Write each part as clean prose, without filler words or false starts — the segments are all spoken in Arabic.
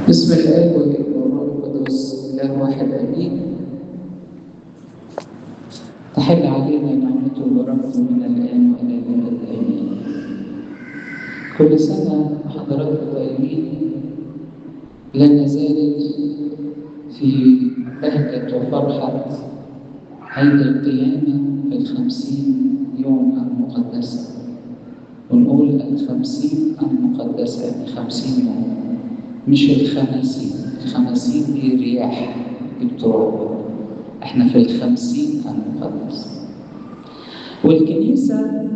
بسم الله والابن والروح القدس اله واحد امين. تحل علينا نعمته وبركته من الان والى الابد امين. كل سنه وحضراتكم طيبين. لا نزال في بهجه وفرحه عيد القيامه في 50 يوم المقدسه، ونقول 50 المقدسه يعني 50 يوم، مش ال50. ال50 دي رياح، دي بتروح. احنا في ال50 المقدس. والكنيسة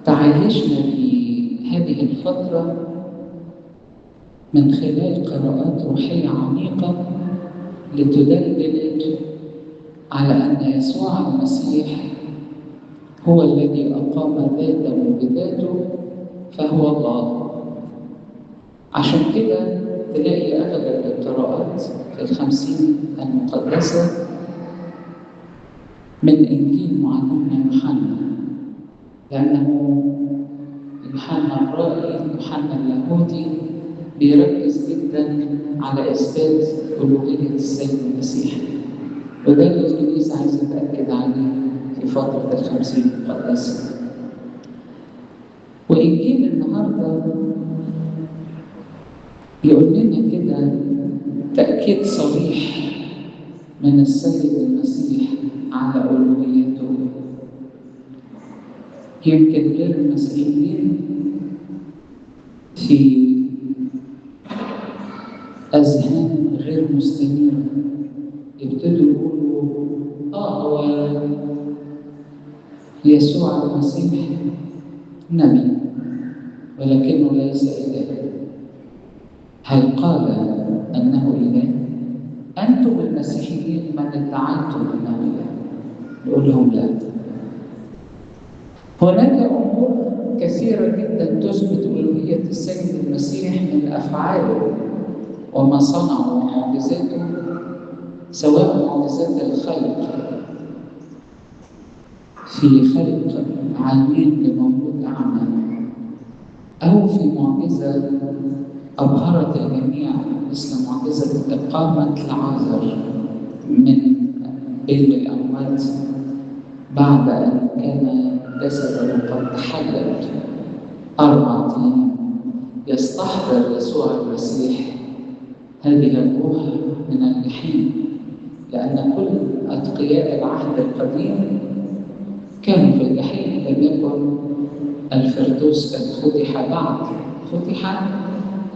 تعايشنا في هذه الفترة من خلال قراءات روحية عميقة لتدلل على أن يسوع المسيح هو الذي أقام ذاته بذاته، فهو الله. عشان كده تلاقي أغلب القراءات في ال50 المقدسة من إنجيل معلمنا يوحنا، لأنه يوحنا الرائي، يوحنا اللاهوتي، بيركز جدا على إثبات ألوهية السيد المسيح، وده اللي الكنيسة عايزة تأكد عليه في فترة ال50 المقدسة. وإنجيل النهارده يقول لنا كده تأكيد صريح من السيد المسيح على ألوهيته. يمكن غير المسيحيين في أذهان غير مستنيرة يبتدوا يقولوا هو يسوع المسيح نبي ولكنه ليس إله. هل قال أنه إله؟ أنتم المسيحيين من ادعيتم أنه إله. نقول لهم لا. هناك أمور كثيرة جدا تثبت ألوهية السيد المسيح من أفعاله وما صنعه ومعجزاته، سواء معجزات الخلق في خلق عينين لمولود أعمى، أو في معجزة أبهرت الجميع مثل معجزة إقامة لعازر من بين الأموات بعد أن كان جسده قد تحلل 4 أيام. يستحضر يسوع المسيح هذه الروح من الجحيم، لأن كل أتقياء العهد القديم كانوا في الجحيم. لم يكن الفردوس قد فتح بعد، فتح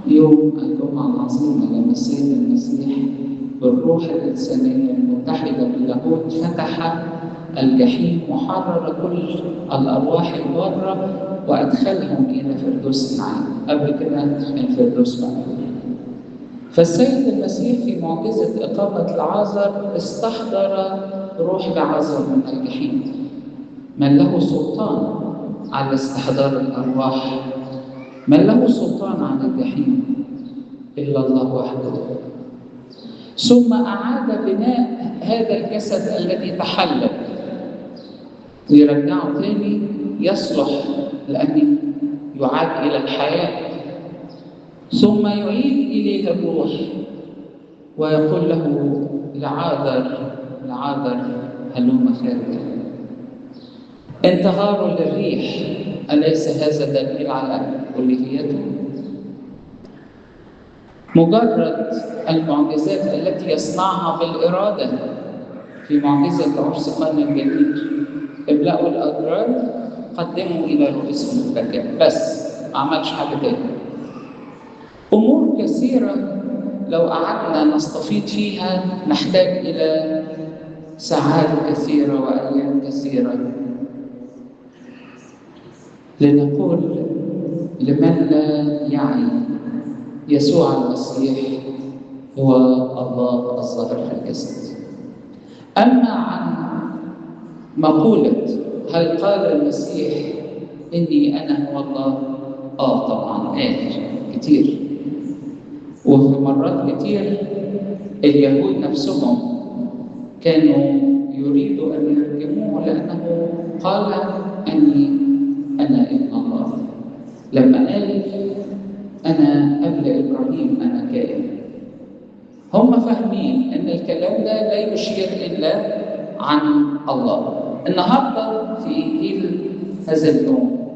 يوم الجمعة العظيمة لما السيد المسيح بالروح الإنسانية المتحدة باللاهوت فتح الجحيم وحرر كل الأرواح البارة وأدخلهم إلى فردوس العالم. قبل كده الفردوس مقفول. فالسيد المسيح في معجزة إقامة لعازر استحضر روح لعازر من الجحيم. من له سلطان على استحضار الأرواح، من له سلطان على الجحيم إلا الله وحده. ثم أعاد بناء هذا الجسد الذي تحلل ويرجعه تاني يصلح لأن يعاد إلى الحياة، ثم يعيد إليه الروح ويقول له لعازر هلم خارجا. انتهار للريح، أليس هذا دليل على ألوهيته؟ مجرد المعجزات التي يصنعها بالإرادة في معجزة عرس قنا الجديد، املأوا الأجراد قدموا إلى رؤوسهم البكاء، بس ما عملش حاجة تاني. أمور كثيرة لو قعدنا نستفيض فيها نحتاج إلى ساعات كثيرة وأيام كثيرة لنقول لمن لا يعي يسوع المسيح هو الله الظاهر في الجسد. أما عن مقولة هل قال المسيح إني أنا هو الله؟ طبعا قال كتير، وفي مرات كتير اليهود نفسهم كانوا يريدوا أن يرجموه لأنه قال أني أنا ابن الله. لما قال أنا قبل إبراهيم أنا كائن. هم فاهمين إن الكلام ده لا يشير إلا عن الله. النهارده في إنجيل هذا اليوم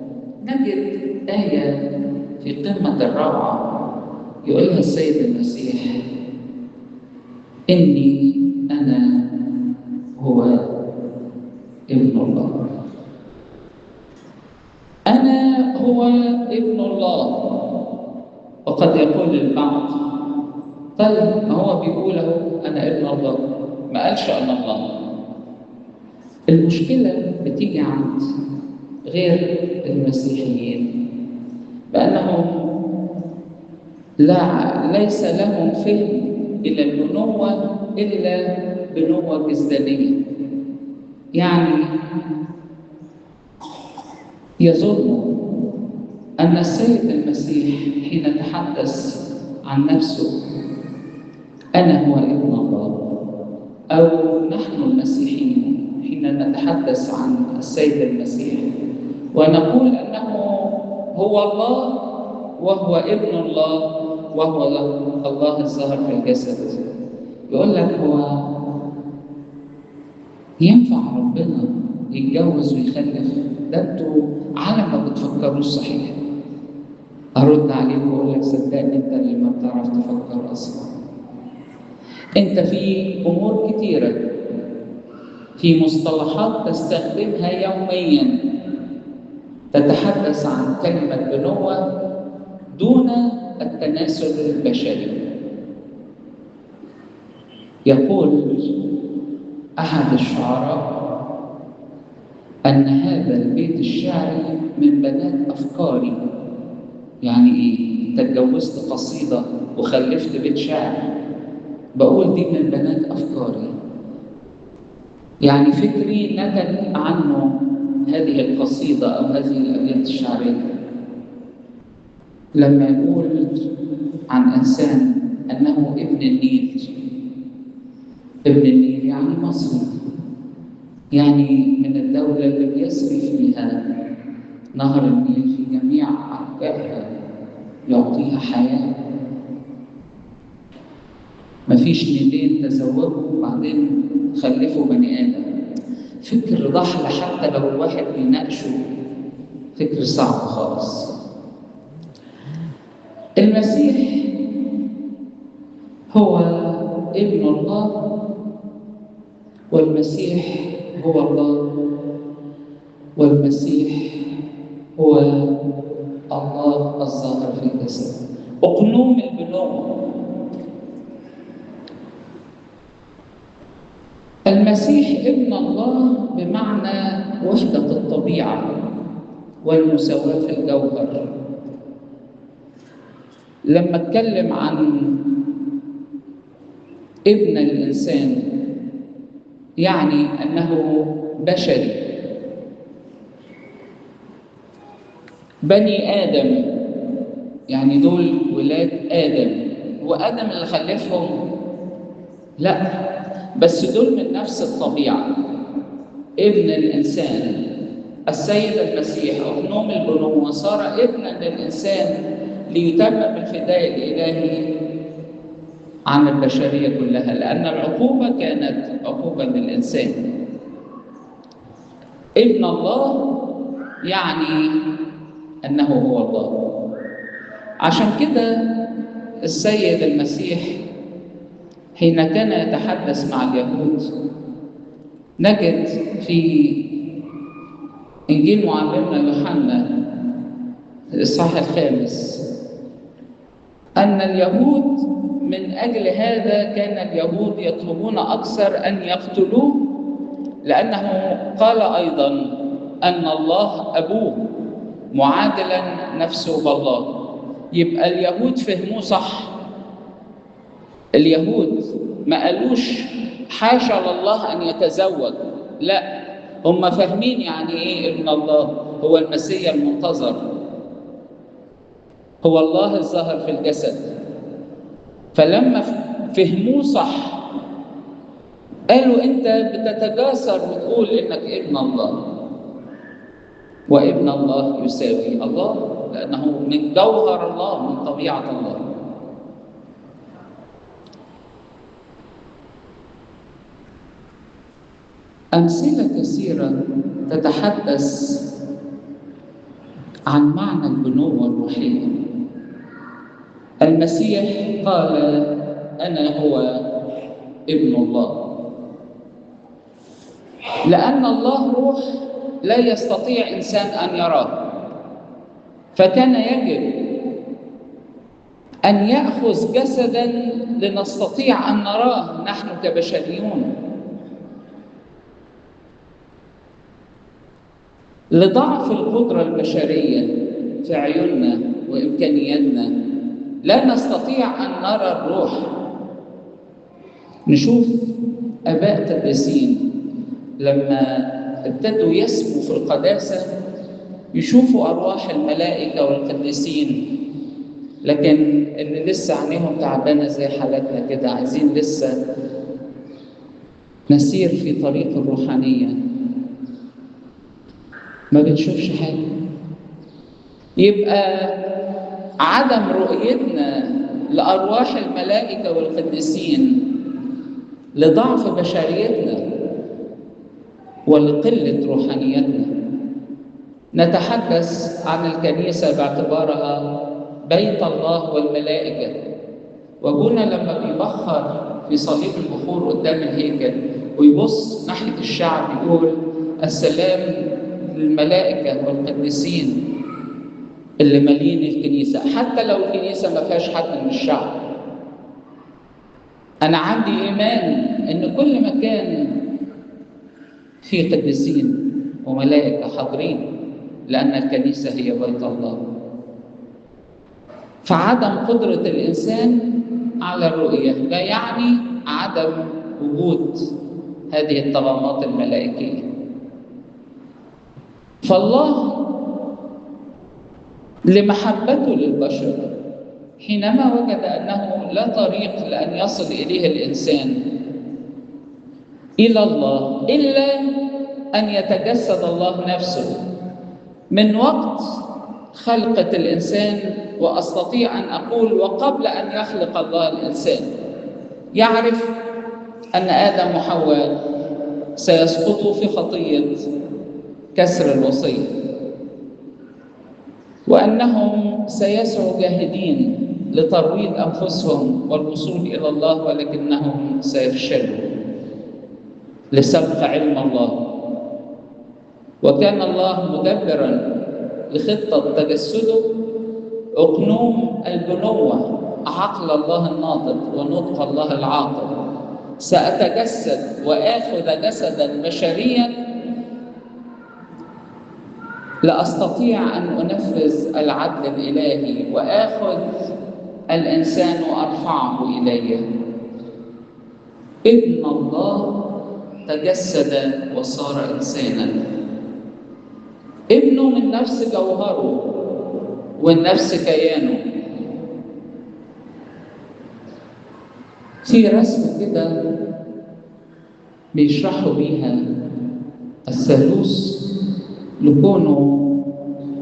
نجد آية في قمة الروعة يقولها السيد المسيح: إني أنا هو ابن الله. أنا هو ابن الله. وقد يقول البعض: طيب ما هو بيقول اهو أنا ابن الله، ما قالش أنا الله. المشكلة بتيجي عند غير المسيحيين بأنهم ليس لهم فهم إلى البنوة إلا بنوة جسدانية. يعني يظن أن السيد المسيح حين تحدث عن نفسه أنا هو ابن الله، أو نحن المسيحيين حين نتحدث عن السيد المسيح ونقول أنه هو الله وهو ابن الله وهو الله الظاهر في الجسد، يقول لك هو ينفع ربنا يتجوز ويخلف؟ ده انتوا عالم ما بتفكروش صحيح. أرد عليك وأقول لك صدقني أنت اللي ما بتعرف تفكر أصلا. أنت في أمور كتيرة، في مصطلحات تستخدمها يومياً تتحدث عن كلمة بنوة دون التناسل البشري. يقول أحد الشعراء أن هذا البيت الشعري من بنات أفكاري. يعني إيه؟ أنت اتجوزت قصيدة وخلفت بيت شعر، بقول دي من بنات أفكاري. يعني فكري نتج عنه هذه القصيدة أو هذه الأبيات الشعرية. لما يقول عن إنسان أنه ابن النيل، ابن النيل يعني مصري، يعني من الدولة اللي بيسري فيها نهر النيل في جميع أرجائها، يعطيها حياة. مفيش نيلين تزوجوا وبعدين خلفوا بني آدم. فكر ضحل حتى لو الواحد بيناقشه، فكر صعب خالص. المسيح هو ابن الله، والمسيح هو الله، والمسيح هو الله الظاهر في الجسد. أقنوم البنوة. المسيح ابن الله بمعنى وحدة الطبيعة والمساواة في الجوهر. لما اتكلم عن ابن الإنسان يعني أنه بشري. بني آدم يعني دول ولاد آدم، وآدم اللي خلفهم؟ لا، بس دول من نفس الطبيعة. ابن الإنسان السيد المسيح أقنوم البنوة صار ابنا للإنسان ليتمم الفداء الإلهي عن البشرية كلها، لأن العقوبة كانت عقوبة للإنسان. ابن الله يعني أنه هو الله. عشان كده السيد المسيح حين كان يتحدث مع اليهود نجد في إنجيل معلمنا يوحنا الإصحاح 5 أن اليهود من أجل هذا كان اليهود يطلبون أكثر أن يقتلوه، لأنه قال أيضا أن الله أبوه معادلا نفسه بالله. يبقى اليهود فهموه صح. اليهود ما قالوش حاشا لله أن يتزوج، لا، هم فاهمين يعني إيه ابن الله، هو المسيح المنتظر، هو الله الظاهر في الجسد. فلما فهموه صح قالوا أنت بتتجاسر وتقول إنك ابن الله، وابن الله يساوي الله؟ لأنه من جوهر الله، من طبيعة الله. أمثلة كثيرة تتحدث عن معنى البنوة الروحية. المسيح قال: أنا هو ابن الله. لأن الله روح لا يستطيع إنسان أن يراه، فكان يجب أن يأخذ جسداً لنستطيع أن نراه نحن كبشريون. لضعف القدرة البشرية في عيوننا وإمكانياتنا لا نستطيع أن نرى الروح. نشوف آباء قديسين لما ابتدوا يسموا في القداسة يشوفوا أرواح الملائكة والقديسين، لكن اللي لسه عينيهم تعبانة زي حالتنا كده، عايزين لسه نسير في طريق الروحانية، ما بنشوفش حاجة. يبقى عدم رؤيتنا لأرواح الملائكة والقديسين لضعف بشريتنا ولقلة روحانيتنا. نتحدث عن الكنيسة باعتبارها بيت الله والملائكة، وابونا لما بيبخر في صليب البخور قدام الهيكل ويبص ناحية الشعب يقول: السلام للملائكة والقديسين اللي مالين الكنيسة. حتى لو الكنيسة ما فيهاش حد من الشعب، أنا عندي إيمان إن كل مكان فيه قديسين وملائكة حاضرين، لأن الكنيسة هي بيت الله. فعدم قدرة الإنسان على الرؤية لا يعني عدم وجود هذه الطغمات الملائكية. فالله لمحبته للبشر حينما وجد أنه لا طريق لأن يصل إليه الإنسان إلى الله إلا أن يتجسد الله نفسه من وقت خلقة الإنسان، وأستطيع أن أقول وقبل أن يخلق الله الإنسان يعرف أن آدم وحواء سيسقطوا في خطية كسر الوصية، وأنهم سيسعوا جاهدين لترويض أنفسهم والوصول إلى الله، ولكنهم سيفشلوا لسبق علم الله. وكان الله مدبرا لخطة تجسده أقنوم البنوة، عقل الله الناطق ونطق الله العاقل. سأتجسد وآخذ جسدا بشريا لأستطيع أن أنفذ العدل الإلهي وآخذ الإنسان وأرفعه إلي. ابن الله تجسد وصار إنسانا. ابنه من نفس جوهره والنفس كيانه. في رسم كده بيشرحوا بيها الثالوث لكونه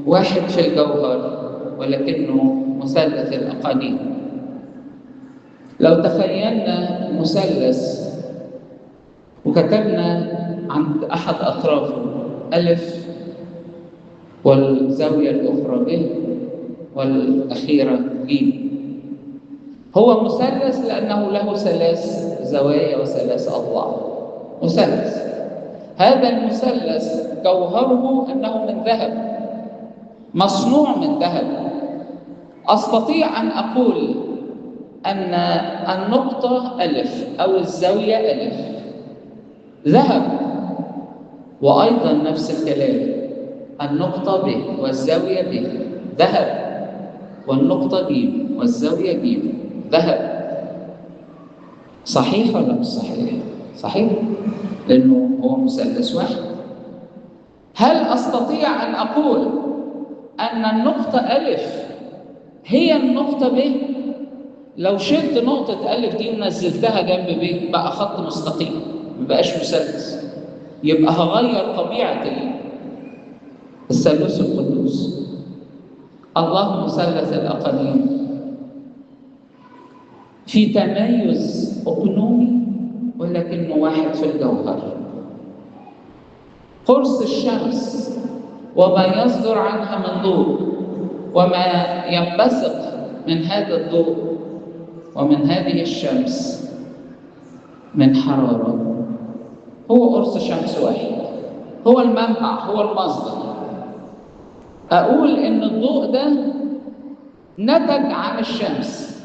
واحد في الجوهر ولكنه مثلث الأقانيم. لو تخيلنا مثلث وكتبنا عند أحد أطرافه ألف والزاوية الأخرى ب والأخيرة ج، هو مثلث لأنه له ثلاث زوايا وثلاث أضلاع. مثلث. هذا المثلث جوهره أنه من ذهب، مصنوع من ذهب. أستطيع أن أقول أن النقطة ألف أو الزاوية ألف ذهب، وأيضا نفس الكلام النقطة ب والزاوية ب ذهب، والنقطة ج والزاوية ج ذهب. صحيح ولا مش صحيح؟ صحيح، لأنه هو مثلث واحد. هل أستطيع أن أقول أن النقطة ألف هي النقطة ب؟ لو شلت نقطة ألف دي ونزلتها جنب ب بقى خط مستقيم، مبقاش مثلث. يبقى هغير طبيعة الثالوث القدوس. الله مثلث الأقاليم، في تميز أقنومي ولكنه واحد في الجوهر. قرص الشمس وما يصدر عنها من ضوء وما ينبثق من هذا الضوء ومن هذه الشمس من حرارة، هو قرص شمس واحد، هو المنبع، هو المصدر. أقول إن الضوء ده نتج عن الشمس،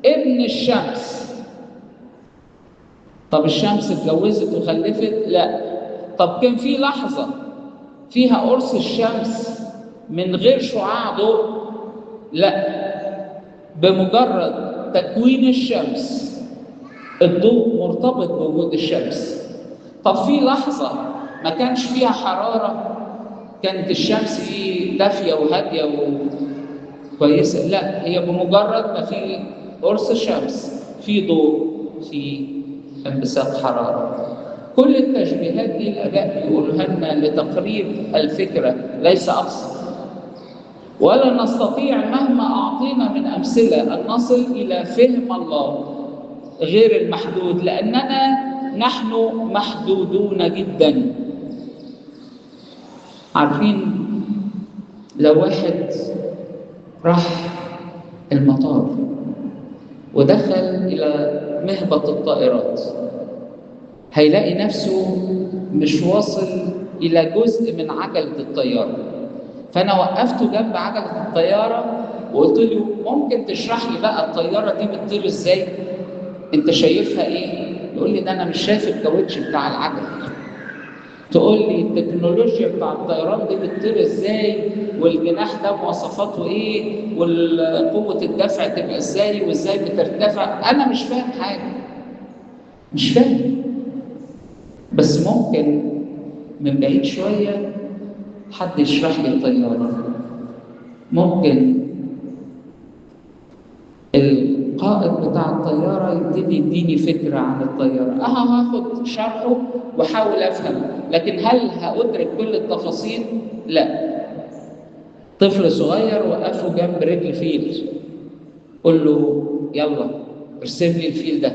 ابن الشمس. طب الشمس اتجوزت وخلفت؟ لا. طب كان في لحظة فيها قرص الشمس من غير شعاع ضوء؟ لا. بمجرد تكوين الشمس الضوء مرتبط بوجود الشمس. طب في لحظة ما كانش فيها حرارة، كانت الشمس دي دافية وهادية وكويسة؟ لا، هي بمجرد ما في قرص الشمس في ضوء، في انبثاق حرارة. كل التشبيهات دي الآباء بيقولوها لنا لتقريب الفكرة ليس أكثر، ولا نستطيع مهما أعطينا من أمثلة أن نصل إلى فهم الله غير المحدود، لأننا نحن محدودون جدا. عارفين لو واحد راح المطار ودخل إلى مهبط الطائرات هيلاقي نفسه مش واصل إلى جزء من عجلة الطيارة. فأنا وقفته جنب عجلة الطيارة وقلت له ممكن تشرح لي بقى الطيارة دي بتطير إزاي؟ أنت شايفها إيه؟ يقول لي ده أنا مش شايف الكاوتش بتاع العجلة. تقول لي التكنولوجيا بتاع الطيران دي بتطير إزاي؟ والجناح ده مواصفاته إيه؟ وقوة الدفع تبقى إزاي؟ وإزاي بترتفع؟ أنا مش فاهم حاجة، مش فاهم. بس ممكن من بعيد شوية حد يشرح لي الطيارة، ممكن القائد بتاع الطيارة يبتدي يديني فكرة عن الطيارة، هاخد شرحه واحاول افهم، لكن هل هأدرك كل التفاصيل؟ لا. طفل صغير وقفه جنب رجل فيل، قول له يلا ارسم لي الفيل ده،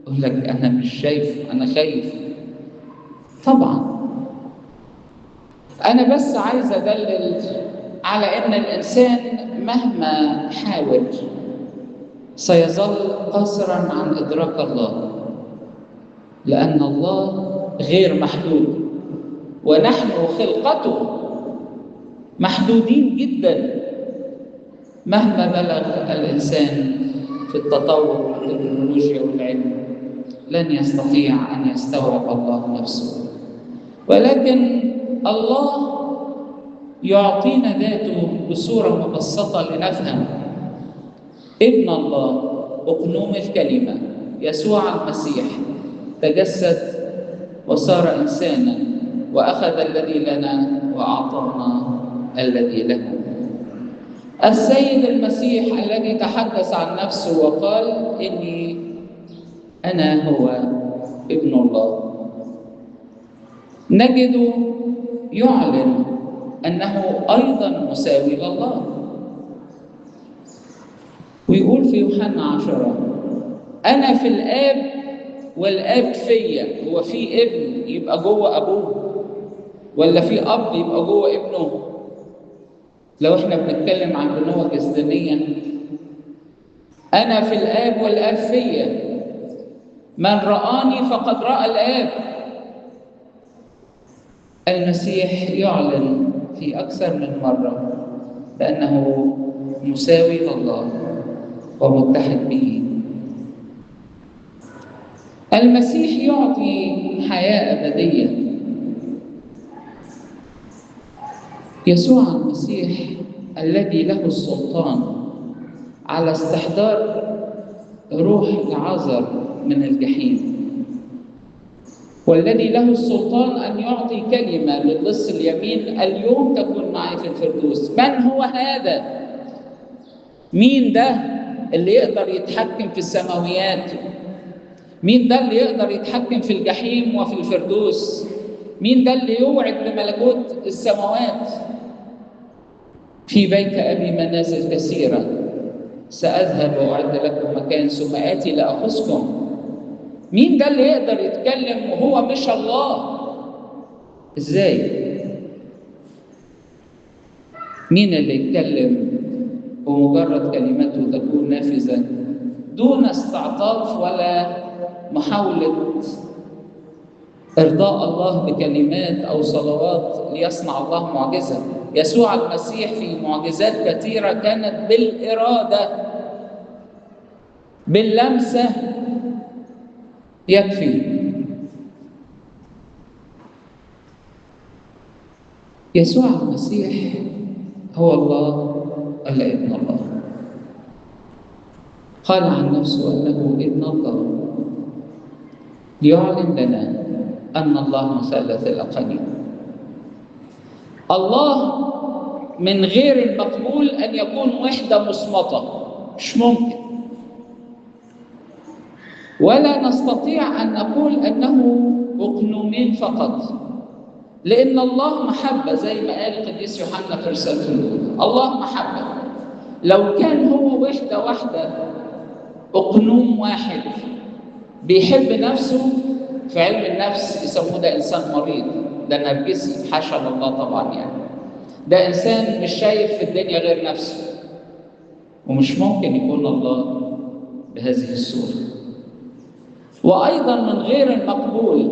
يقول لك انا مش شايف، انا خايف. طبعا أنا بس عايز أدلل على أن الإنسان مهما حاول سيظل قاصراً عن إدراك الله، لأن الله غير محدود ونحن خلقته محدودين جداً. مهما بلغ الإنسان في التطور والتكنولوجيا والعلم لن يستطيع أن يستوعب الله نفسه، ولكن الله يعطينا ذاته بصورة مبسطة لنفهم. ابن الله أقنوم الكلمة يسوع المسيح تجسد وصار إنسانا وأخذ الذي لنا وأعطانا الذي له. السيد المسيح الذي تحدث عن نفسه وقال إني أنا هو ابن الله، نجد يعلن أنه أيضا مساوي لله، ويقول في يوحنا 10 أنا في الآب والآب فيا. هو في ابن يبقى جوه أبوه، ولا في أب يبقى جوه ابنه؟ لو احنا بنتكلم عن بنوة جسدانية، أنا في الآب والآب فيا، من رآني فقد رأى الآب. المسيح يعلن في أكثر من مرة بأنه مساوي لله ومتحد به. المسيح يعطي حياة أبدية. يسوع المسيح الذي له السلطان على استحضار روح العازر من الجحيم، والذي له السلطان أن يعطي كلمة للص اليمين اليوم تكون معي في الفردوس. من هو هذا؟ مين ده اللي يقدر يتحكم في السماويات؟ مين ده اللي يقدر يتحكم في الجحيم وفي الفردوس؟ مين ده اللي يوعد بملكوت السماوات؟ في بيت أبي منازل كثيرة، سأذهب وأعد لكم مكان ثم آتي لأخذكم. مين ده اللي يقدر يتكلم وهو مش الله؟ إزاي؟ مين اللي يتكلم ومجرد كلمته تكون نافذة دون استعطاف ولا محاولة إرضاء الله بكلمات أو صلوات ليصنع الله معجزة؟ يسوع المسيح في معجزات كثيرة كانت بالإرادة، باللمسة يكفي. يسوع المسيح هو الله ولا ابن الله؟ قال عن نفسه أنه ابن الله ليعلن لنا أن الله مثلث الأقانيم. الله من غير المقبول أن يكون وحدة مصمتة، مش ممكن. ولا نستطيع أن نقول أنه أقنومين فقط، لأن الله محبة زي ما قال القديس يوحنا في رسالته الأولى. الله محبة. لو كان هو وحدة واحدة، أقنوم واحد بيحب نفسه، في علم النفس يسموه ده إنسان مريض، ده نرجسي، حاشا الله طبعا يعني. ده إنسان مش شايف في الدنيا غير نفسه، ومش ممكن يكون الله بهذه الصورة. وأيضا من غير المقبول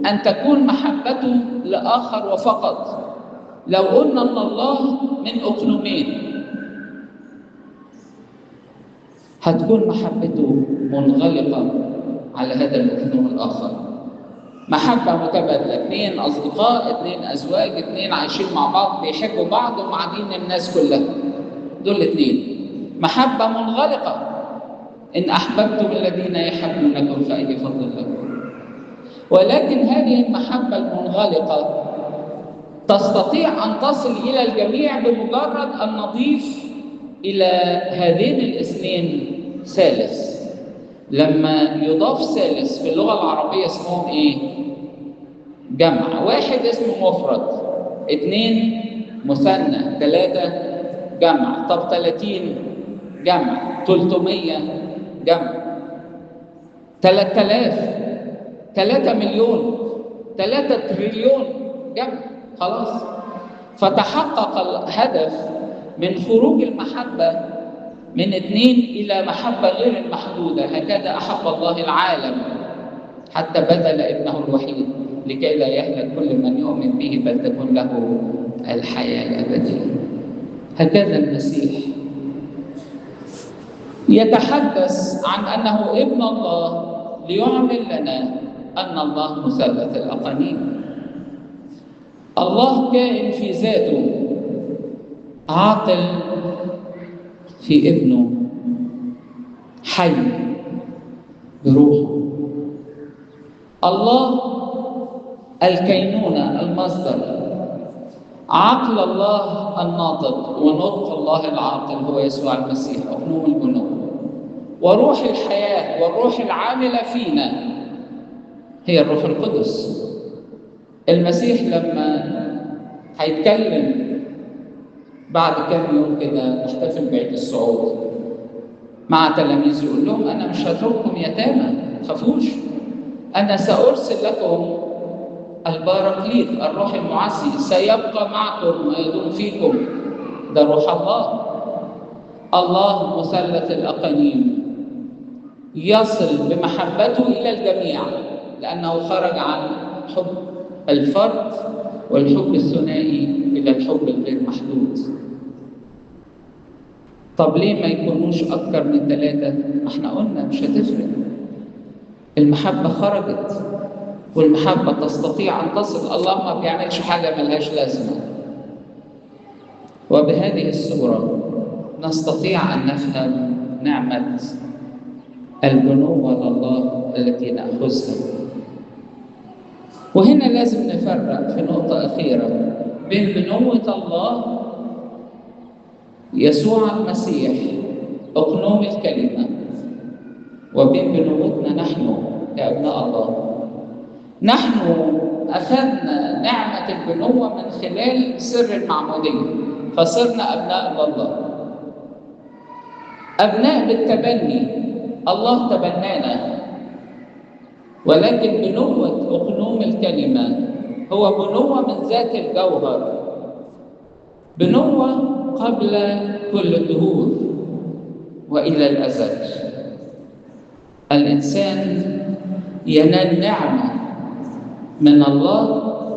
أن تكون محبته لآخر وفقط. لو قلنا أن الله من أقنومين، هتكون محبته منغلقة على هذا الأقنوم الآخر. محبة متبادلة، 2 أصدقاء، 2 أزواج، 2 عايشين مع بعض بيحبوا بعض ومعادين الناس كلها، دول 2. محبة منغلقة، إن أحببتم الذين يحبونكم فأي فضل لكم. ولكن هذه المحبة المنغلقة تستطيع أن تصل إلى الجميع بمجرد أن نضيف إلى هذين الاثنين ثالث. لما يضاف ثالث في اللغة العربية اسمهم إيه؟ جمع. 1 اسمه مفرد، 2 مثنى، 3 جمع. طب 30 جمع، 300 جمع، 3000، 3 مليون، 3 تريليون جمع. خلاص، فتحقق الهدف من خروج المحبة من 2 إلى محبة غير المحدودة. هكذا أحب الله العالم حتى بذل ابنه الوحيد لكي لا يهلك كل من يؤمن به بل تكون له الحياة الأبدية. هكذا المسيح يتحدث عن أنه ابن الله ليعلن لنا أن الله مثلث الأقانيم. الله كائن في ذاته، عاقل في ابنه، حي بروحه. الله الكينونة، المصدر، عقل الله الناطق ونطق الله العاقل هو يسوع المسيح، أقنوم البنوة. وروح الحياة والروح العاملة فينا هي الروح القدس. المسيح لما هيتكلم بعد كام يوم كده نحتفل بعيد الصعود مع تلاميذه، يقول لهم أنا مش هترككم يتامى، ما تخافوش، أنا سأرسل لكم الباراكليت، الروح المعزي، سيبقى معكم ويدوم فيكم. ده روح الله. الله مثلث الأقانيم يصل بمحبته إلى الجميع، لأنه خرج عن حب الفرد والحب الثنائي إلى الحب الغير محدود. طب ليه ما يكونوش أكثر من 3؟ احنا قلنا مش هتفرق. المحبة خرجت، والمحبة تستطيع أن تصل. الله ما بيعملش حاجة ملهاش لازمة. وبهذه الصورة نستطيع أن نفهم نعمة البنوة لله التي نأخذها. وهنا لازم نفرق في نقطة أخيرة بين بنوة الله يسوع المسيح أقنوم الكلمة، وبين بنوتنا نحن كأبناء الله. نحن أخذنا نعمة البنوة من خلال سر المعمودية. فصرنا أبناء لله، أبناء بالتبني. الله تبنانا، ولكن بنوة أقنوم الكلمة هو بنوة من ذات الجوهر، بنوة قبل كل الدهور وإلى الأزل. الإنسان ينال نعمة من الله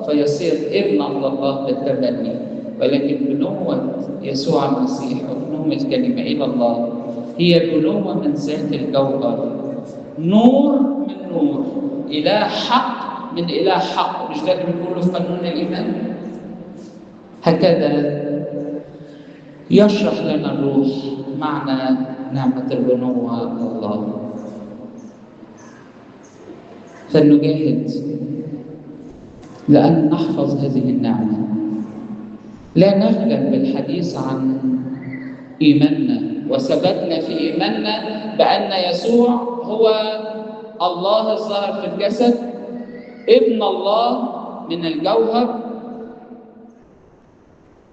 فيصير ابن الله بالتبني، ولكن بنوة يسوع المسيح أقنوم الكلمة إلى الله هي بنوة من ذات الجوهر، نور من نور، إله حق من إله حق. مش ده اللي بنقوله في قانون الإيمان؟ هكذا يشرح لنا الروح معنى نعمة البنوة الله. فلنجاهد لأن نحفظ هذه النعمة، لا نخجل بالحديث عن إيماننا وثبتنا في إيماننا بأن يسوع هو الله الظاهر في الجسد، ابن الله من الجوهر،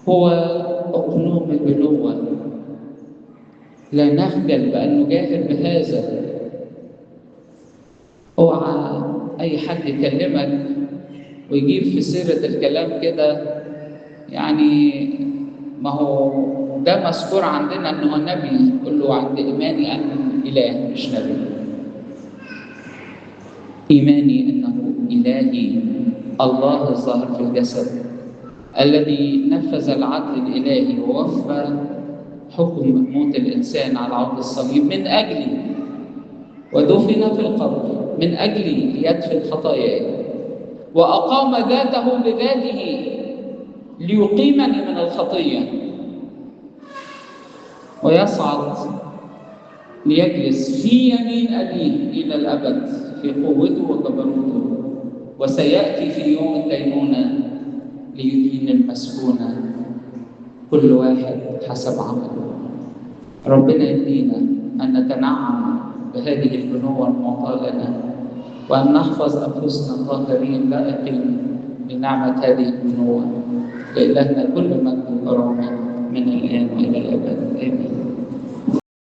هو أقنوم البنوة. لا نخجل بأن نجاهد بهذا. اوعى أي حد يكلمك ويجيب في سيرة الكلام كده، يعني ما هو ده مذكور عندنا أنه نبي، قل له عند إيماني أن إله مش نبي. إيماني أنه إلهي الله الظاهر في الجسد الذي نفذ العدل الإلهي ووفى حكم موت الإنسان على عود الصليب من أجلي، ودفن في القبر من أجلي ليدفن خطاياي، وأقام ذاته بذاته ليقيمني من الخطية، ويصعد ليجلس في يمين أبيه إلى الأبد في قوته وجبروته، وسيأتي في يوم الدينونة ليدين المسكونة كل واحد حسب عمله. ربنا يدينا أن نتنعم بهذه البنوة المعطاة لنا، وأن نحفظ أنفسنا طاهرين لائقين بنعمة هذه البنوة. لإلهنا كل مجد وكرامة من الآن وإلى الأبد، آمين.